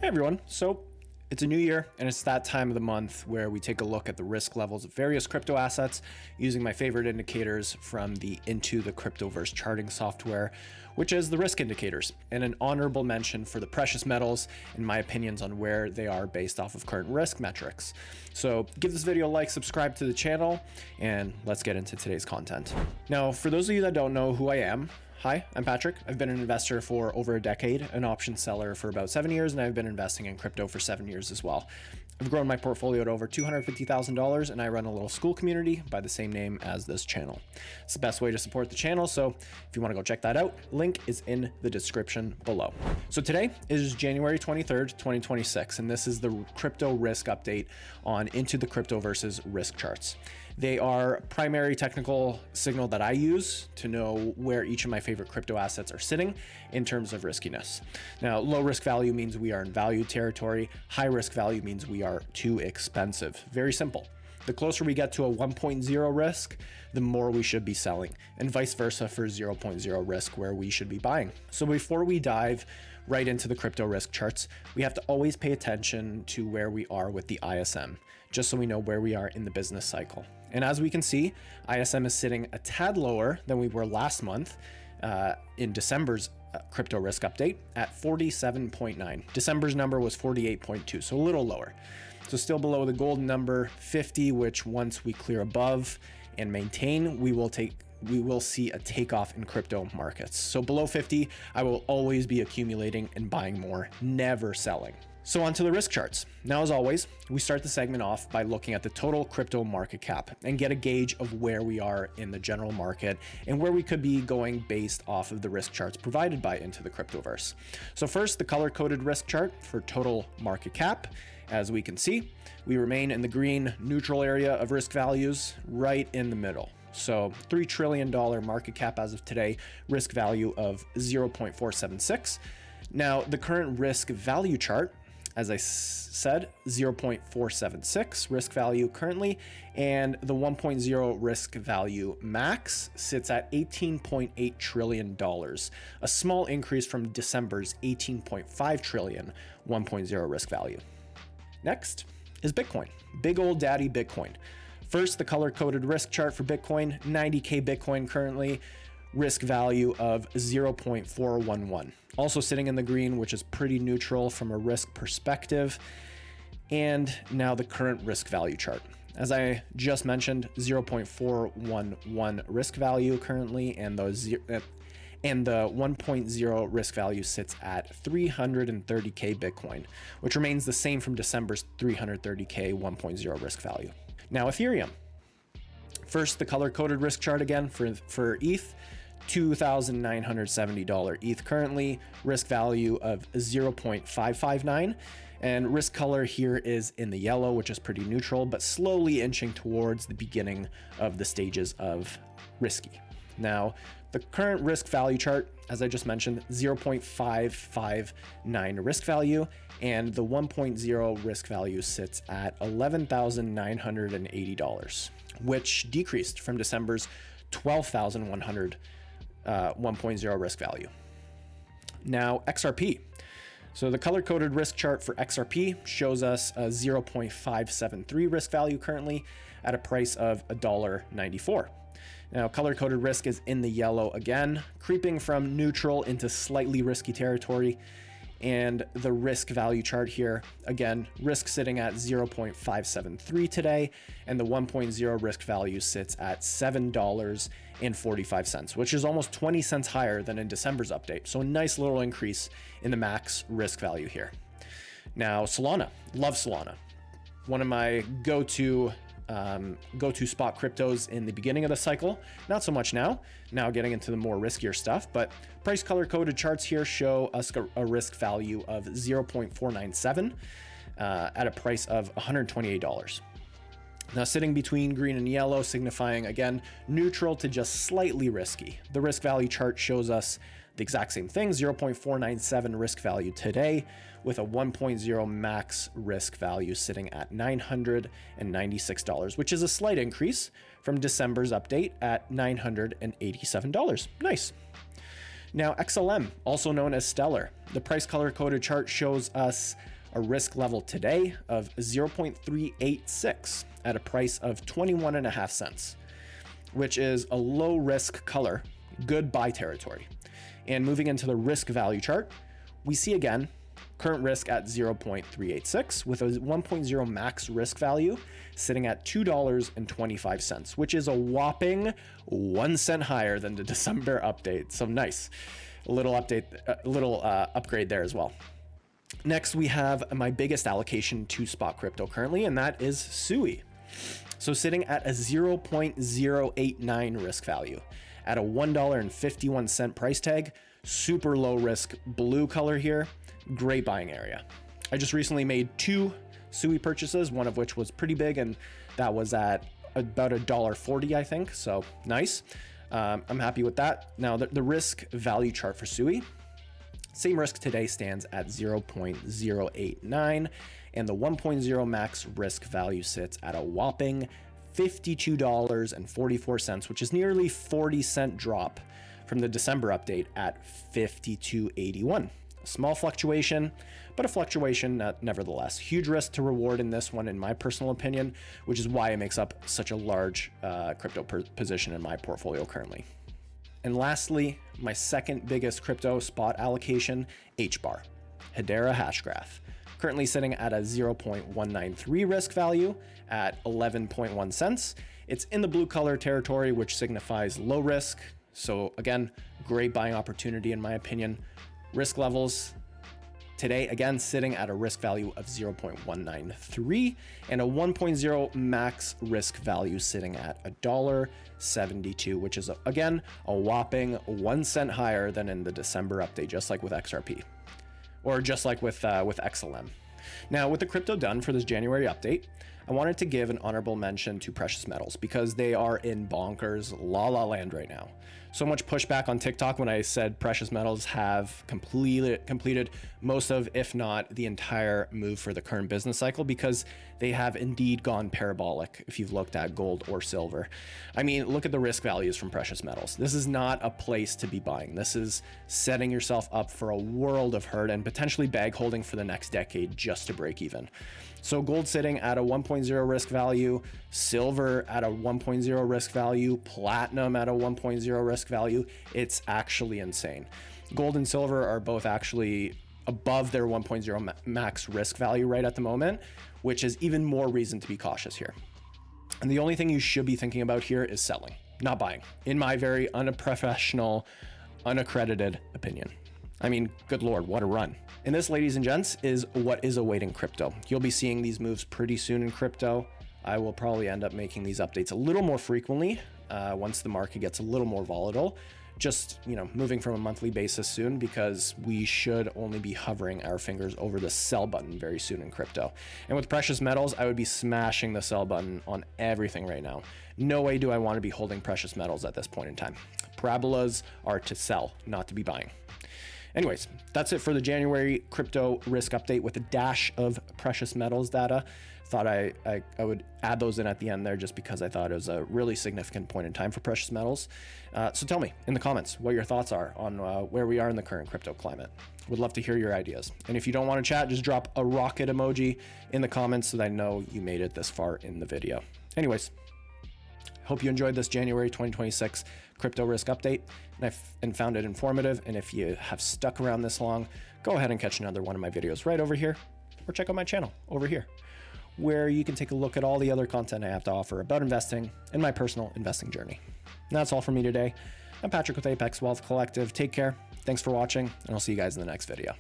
Hey everyone, so it's a new year and it's that time of the month where we take a look at the risk levels of various crypto assets using my favorite indicators from the Into the Cryptoverse charting software, which is the risk indicators, and an honorable mention for the precious metals and my opinions on where they are based off of current risk metrics. So give this video a like, subscribe to the channel, and let's get into today's content. Now, for those of you that don't know who I am, hi, I'm Patrick. I've been an investor for over a decade, an option seller for about 7 years, and I've been investing in crypto for 7 years as well. I've grown my portfolio to over $250,000, and I run a little school community by the same name as this channel. It's the best way to support the channel, so if you want to go check that out, link is in the description below. So today is January 23rd, 2026, and this is the crypto risk update on Into the Cryptoverse's risk charts. They are primary technical signal that I use to know where each of my favorite crypto assets are sitting in terms of riskiness. Now, low risk value means we are in value territory. High risk value means we are too expensive. Very simple. The closer we get to a 1.0 risk, the more we should be selling, and vice versa for 0.0 risk where we should be buying. So before we dive right into the crypto risk charts, we have to always pay attention to where we are with the ISM, just so we know where we are in the business cycle. And as we can see, ISM is sitting a tad lower than we were last month in December's crypto risk update at 47.9. December's number was 48.2, so a little lower. So still below the golden number 50, which once we clear above and maintain, we will see a takeoff in crypto markets. So below 50, I will always be accumulating and buying more, never selling. So onto the risk charts. Now, as always, we start the segment off by looking at the total crypto market cap and get a gauge of where we are in the general market and where we could be going based off of the risk charts provided by Into the Cryptoverse. So first, the color-coded risk chart for total market cap. As we can see, we remain in the green neutral area of risk values right in the middle. So $3 trillion market cap as of today, risk value of 0.476. Now, the current risk value chart, as I said, 0.476 risk value currently, and the 1.0 risk value max sits at $18.8 trillion, a small increase from December's $18.5 trillion 1.0 risk value. Next is Bitcoin, big old daddy Bitcoin. First, the color-coded risk chart for Bitcoin, 90K Bitcoin currently, risk value of 0.411. Also sitting in the green, which is pretty neutral from a risk perspective. And now the current risk value chart. As I just mentioned, 0.411 risk value currently, and the 1.0 risk value sits at 330K Bitcoin, which remains the same from December's 330K 1.0 risk value. Now, Ethereum. First, the color-coded risk chart again for ETH, $2,970 ETH currently, risk value of 0.559, and risk color here is in the yellow, which is pretty neutral, but slowly inching towards the beginning of the stages of risky. Now, the current risk value chart, as I just mentioned, 0.559 risk value, and the 1.0 risk value sits at $11,980, which decreased from December's $12,100 1.0 risk value. Now, XRP. So the color-coded risk chart for XRP shows us a 0.573 risk value currently at a price of $1.94. Now, color-coded risk is in the yellow again, creeping from neutral into slightly risky territory. And the risk value chart here, again, risk sitting at 0.573 today, and the 1.0 risk value sits at $7.45, which is almost 20 cents higher than in December's update. So a nice little increase in the max risk value here. Now, Solana, love Solana. One of my go-to spot cryptos in the beginning of the cycle. Not so much now getting into the more riskier stuff, but price color coded charts here show us a risk value of 0.497 at a price of $128. Now, sitting between green and yellow, signifying again neutral to just slightly risky. The risk value chart shows us the exact same thing, 0.497 risk value today, with a 1.0 max risk value sitting at $996, which is a slight increase from December's update at $987. Nice. Now, XLM, also known as Stellar, the price color coded chart shows us a risk level today of 0.386 at a price of 21.5 cents, which is a low risk color, good buy territory. And moving into the risk value chart, we see again current risk at 0.386 with a 1.0 max risk value sitting at $2.25, which is a whopping 1 cent higher than the December update. So nice, a little upgrade there as well. Next, we have my biggest allocation to spot crypto currently, and that is SUI. So sitting at a 0.089 risk value at a $1.51 price tag, super low risk blue color here, great buying area. I just recently made 2 SUI purchases, one of which was pretty big, and that was at about $1.40, I think. So nice. I'm happy with that. Now the risk value chart for SUI, same risk today stands at 0.089, and the 1.0 max risk value sits at a whopping $52.44, which is nearly 40-cent drop from the December update at 52.81. A small fluctuation, but a fluctuation nevertheless. Huge risk to reward in this one, in my personal opinion, which is why it makes up such a large crypto position in my portfolio currently. And lastly, my second biggest crypto spot allocation, HBAR, Hedera Hashgraph, currently sitting at a 0.193 risk value at 11.1 cents. It's in the blue color territory, which signifies low risk. So again, great buying opportunity in my opinion. Risk levels today, again, sitting at a risk value of 0.193 and a 1.0 max risk value sitting at $1.72, which is again a whopping 1 cent higher than in the December update, just like with XRP, or just like with XLM. Now, with the crypto done for this January update, I wanted to give an honorable mention to precious metals because they are in bonkers la la land right now. So much pushback on TikTok when I said precious metals have completed most of, if not the entire move for the current business cycle, because they have indeed gone parabolic if you've looked at gold or silver. I mean, look at the risk values from precious metals. This is not a place to be buying. This is setting yourself up for a world of hurt and potentially bag holding for the next decade just to break even. So gold sitting at a 1.0 risk value, silver at a 1.0 risk value, platinum at a 1.0 risk value. It's actually insane. Gold and silver are both actually above their 1.0 max risk value right at the moment, which is even more reason to be cautious here. And the only thing you should be thinking about here is selling, not buying, in my very unprofessional, unaccredited opinion. I mean, good Lord, what a run. And this, ladies and gents, is what is awaiting crypto. You'll be seeing these moves pretty soon in crypto. I will probably end up making these updates a little more frequently once the market gets a little more volatile. Just, moving from a monthly basis soon, because we should only be hovering our fingers over the sell button very soon in crypto. And with precious metals, I would be smashing the sell button on everything right now. No way do I want to be holding precious metals at this point in time. Parabolas are to sell, not to be buying. Anyways, that's it for the January crypto risk update with a dash of precious metals data. Thought I would add those in at the end there just because I thought it was a really significant point in time for precious metals. So tell me in the comments what your thoughts are on where we are in the current crypto climate. Would love to hear your ideas. And if you don't want to chat, just drop a rocket emoji in the comments so that I know you made it this far in the video. Anyways, hope you enjoyed this January 2026 crypto risk update and found it informative. And if you have stuck around this long, go ahead and catch another one of my videos right over here, or check out my channel over here, where you can take a look at all the other content I have to offer about investing and my personal investing journey. And that's all from me today. I'm Patrick with Apex Wealth Collective. Take care. Thanks for watching, and I'll see you guys in the next video.